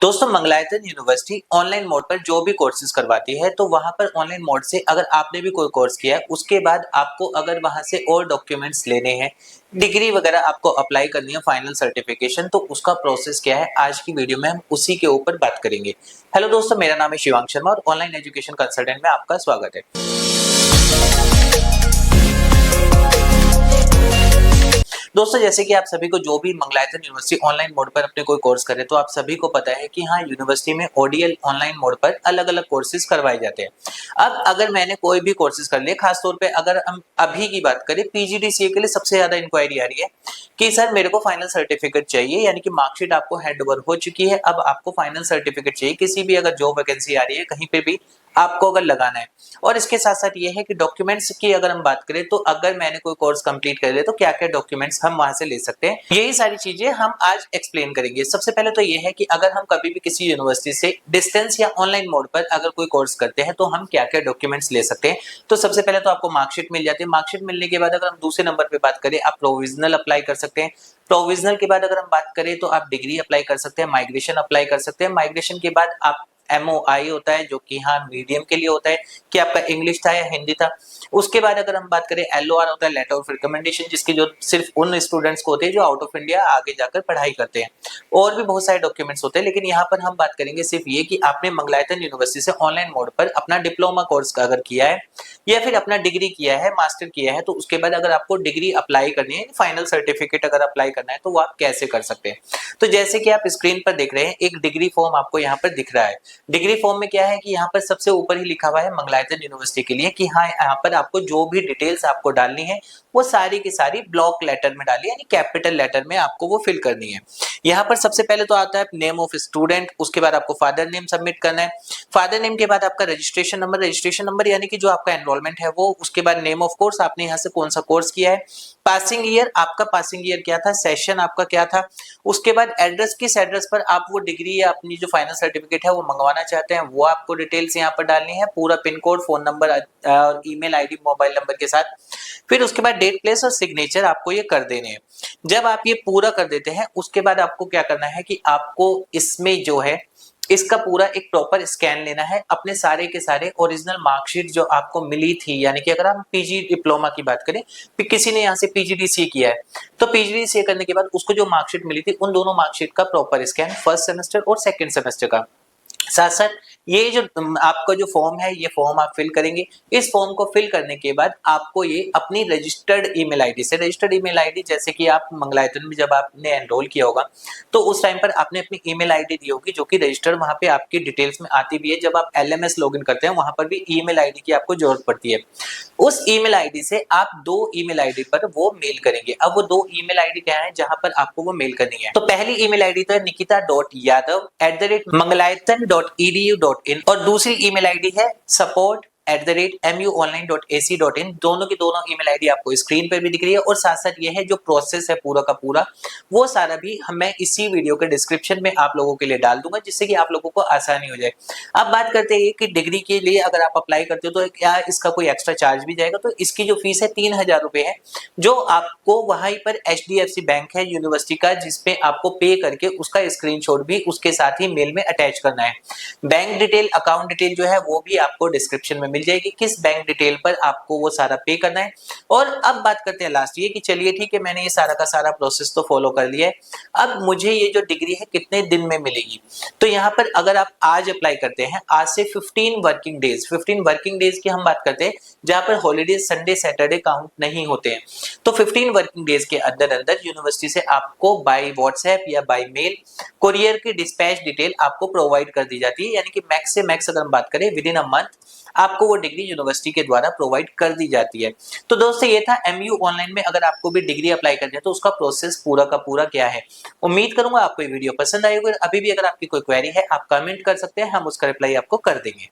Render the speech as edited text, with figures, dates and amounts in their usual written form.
दोस्तों Mangalayatan university online mode पर जो भी कोर्सेज करवाती है तो वहां पर ऑनलाइन मोड से अगर आपने भी कोई कोर्स किया है उसके बाद आपको अगर वहां से और डॉक्यूमेंट्स लेने हैं, डिग्री वगैरह आपको अप्लाई करनी है, फाइनल सर्टिफिकेशन, तो उसका प्रोसेस क्या है आज की वीडियो में हम उसी के ऊपर बात करेंगे। हेलो दोस्तों, मेरा नाम है शिवांग शर्मा और ऑनलाइन एजुकेशन कंसल्टेंट में आपका स्वागत है। दोस्तों जैसे कि आप सभी को जो भी मंगलायतन यूनिवर्सिटी ऑनलाइन मोड पर अपने कोई कोर्स करे तो आप सभी को पता है कि हाँ, यूनिवर्सिटी में ओडीएल ऑनलाइन मोड पर अलग अलग कोर्सेज करवाए जाते हैं। अब अगर मैंने कोई भी कोर्सेज कर लिए, खासतौर पे अगर हम अभी की बात करें, पीजीडीसीए के लिए सबसे ज्यादा इंक्वायरी आ रही है कि सर मेरे को फाइनल सर्टिफिकेट चाहिए, यानी कि मार्कशीट आपको हैंड ओवर हो चुकी है, अब आपको फाइनल सर्टिफिकेट चाहिए। किसी भी अगर जॉब वैकेंसी आ रही है कहीं पे भी आपको अगर लगाना है, और इसके साथ साथ ये है कि डॉक्यूमेंट्स की अगर हम बात करें तो अगर मैंने कोई कोर्स कंप्लीट कर लिया तो क्या क्या डॉक्यूमेंट्स हम वहां से ले सकते हैं, यही सारी चीजें हम आज एक्सप्लेन करेंगे। सबसे पहले तो ये है कि अगर हम कभी भी किसी यूनिवर्सिटी से डिस्टेंस या ऑनलाइन मोड पर अगर कोई कोर्स करते हैं तो हम क्या क्या डॉक्यूमेंट्स ले सकते हैं। तो सबसे पहले तो आपको मार्कशीट मिल जाती है। मार्कशीट मिलने के बाद अगर हम दूसरे नंबर पे बात करें, आप प्रोविजनल अप्लाई कर सकते हैं। प्रोविजनल के बाद अगर हम बात करें तो आप डिग्री अप्लाई कर सकते हैं, माइग्रेशन अप्लाई कर सकते हैं। माइग्रेशन के बाद आप MOI होता है जो कि हाँ मीडियम के लिए होता है कि आपका इंग्लिश था या हिंदी था। उसके बाद अगर हम बात करें LOR होता है, लेटर ऑफ रिकमेंडेशन, जिसकी जो सिर्फ उन स्टूडेंट्स को होते हैं जो आउट ऑफ इंडिया आगे जाकर पढ़ाई करते हैं। और भी बहुत सारे डॉक्यूमेंट्स होते हैं, लेकिन यहाँ पर हम बात करेंगे सिर्फ ये कि आपने मंगलायतन यूनिवर्सिटी से ऑनलाइन मोड पर अपना डिप्लोमा कोर्स अगर किया है या फिर अपना डिग्री किया है, मास्टर किया है, तो उसके बाद अगर आपको डिग्री अप्लाई करनी है, फाइनल सर्टिफिकेट अगर अप्लाई करना है तो वो आप कैसे कर सकते हैं। तो जैसे कि आप स्क्रीन पर देख रहे हैं, एक डिग्री फॉर्म आपको यहाँ पर दिख रहा है। डिग्री फॉर्म में क्या है कि यहाँ पर सबसे ऊपर ही लिखा हुआ है मंगलायतन यूनिवर्सिटी के लिए कि हाँ, यहाँ पर आपको जो भी डिटेल्स आपको डालनी है वो सारी की सारी ब्लॉक लेटर में डाली, यानी कैपिटल लेटर में आपको वो फिल करनी है। यहाँ पर सबसे पहले तो आता है नेम ऑफ स्टूडेंट, उसके बाद आपको फादर नेम सबमिट करना है। फादर नेम के बाद आपका रजिस्ट्रेशन नंबर यानी कि जो आपका एनरोलमेंट है वो, उसके बाद नेम ऑफ कोर्स, आपने यहाँ से कौन सा कोर्स किया है, पासिंग ईयर, आपका पासिंग ईयर क्या था, सेशन आपका क्या था, उसके बाद एड्रेस, किस एड्रेस पर आप वो डिग्री या अपनी जो फाइनल सर्टिफिकेट है वो मंगवाना चाहते हैं वो आपको डिटेल्स यहाँ पर डालनी है, पूरा पिन कोड, फोन नंबर और ईमेल आईडी, मोबाइल नंबर के साथ। फिर उसके बाद डेट, प्लेस और सिग्नेचर आपको ये कर देने हैं। जब आप ये पूरा कर देते हैं उसके बाद आपको क्या करना है कि आपको इसमें जो है इसका पूरा एक प्रॉपर स्कैन लेना है, अपने सारे के सारे ओरिजिनल मार्कशीट जो आपको मिली थी, यानी कि अगर हम पीजी डिप्लोमा की बात करें, किसी ने यहाँ से पीजीडीसीए किया है तो पीजीडीसीए करने के बाद उसको जो मार्कशीट मिली थी उन दोनों मार्कशीट का प्रॉपर स्कैन, फर्स्ट सेमेस्टर और सेकंड सेमेस्टर का। साथ साथ ये जो आपका जो फॉर्म है ये फॉर्म आप फिल करेंगे। इस फॉर्म को फिल करने के बाद आपको ये अपनी रजिस्टर्ड ईमेल आईडी से, रजिस्टर्ड ईमेल आईडी जैसे कि आप मंगलायतन में जब आपने एनरोल किया होगा तो उस टाइम पर आपने अपनी ईमेल आईडी दी होगी जो कि रजिस्टर्ड वहां पे आपकी डिटेल्स में आती भी है। जब आप LMS लॉगिन करते हैं वहां पर भी ईमेल आईडी की आपको जरूरत पड़ती है। उस ईमेल आईडी से आप दो ईमेल आईडी पर वो मेल करेंगे। अब वो दो ईमेल आईडी क्या है जहां पर आपको वो मेल करनी है, तो पहली ईमेल आईडी तो है nikita.yadav@mangalayatan.edu.in और दूसरी ईमेल आईडी है support@muonline.ac.in। दोनों की दोनों ईमेल आईडी आपको स्क्रीन पर भी दिख रही है। और साथ साथ ये है जो प्रोसेस है पूरा का पूरा वो सारा भी मैं इसी वीडियो के डिस्क्रिप्शन में आप लोगों के लिए डाल दूंगा, जिससे कि आप लोगों को आसानी हो जाए। अब बात करते हैं कि डिग्री के लिए अगर आप अप्लाई करते हो तो क्या इसका कोई एक्स्ट्रा चार्ज भी जाएगा, तो इसकी जो फीस है 3000 रुपए है, जो आपको वहीं पर HDFC बैंक है यूनिवर्सिटी का, जिसपे आपको पे करके उसका स्क्रीनशॉट भी उसके साथ ही मेल में अटैच करना है। बैंक डिटेल, अकाउंट डिटेल जो है वो भी आपको डिस्क्रिप्शन में मिल जाएगी, किस बैंक डिटेल पर आपको वो सारा पे करना है। और अब बात करते हैं लास्ट ये कि चलिए ठीक है, मैंने ये सारा का सारा प्रोसेस तो फॉलो कर लिया है, अब मुझे ये जो डिग्री है कितने दिन में मिलेगी। तो यहाँ पर अगर आप आज अप्लाई करते हैं, आज से 15 वर्किंग डेज की हम बात करते हैं जहां पर हॉलीडे, संडे, सैटरडे काउंट नहीं होते हैं, तो 15 वर्किंग डेज के अंदर अंदर यूनिवर्सिटी से आपको बाय व्हाट्सएप या बाय मेल कुरियर की डिस्पैच डिटेल आपको प्रोवाइड कर दी जाती है, यानी कि मैक्स से मैक्स अगर हम बात करें विद इन अ मंथ आपको वो डिग्री यूनिवर्सिटी के द्वारा प्रोवाइड कर दी जाती है। तो दोस्तों ये था MU ऑनलाइन में अगर आपको भी डिग्री अप्लाई करनी है तो उसका प्रोसेस पूरा का पूरा क्या है। उम्मीद करूंगा आपको ये वीडियो पसंद आई होगी। अभी भी अगर आपकी कोई क्वेरी है आप कमेंट कर सकते हैं, हम उसका रिप्लाई आपको कर देंगे।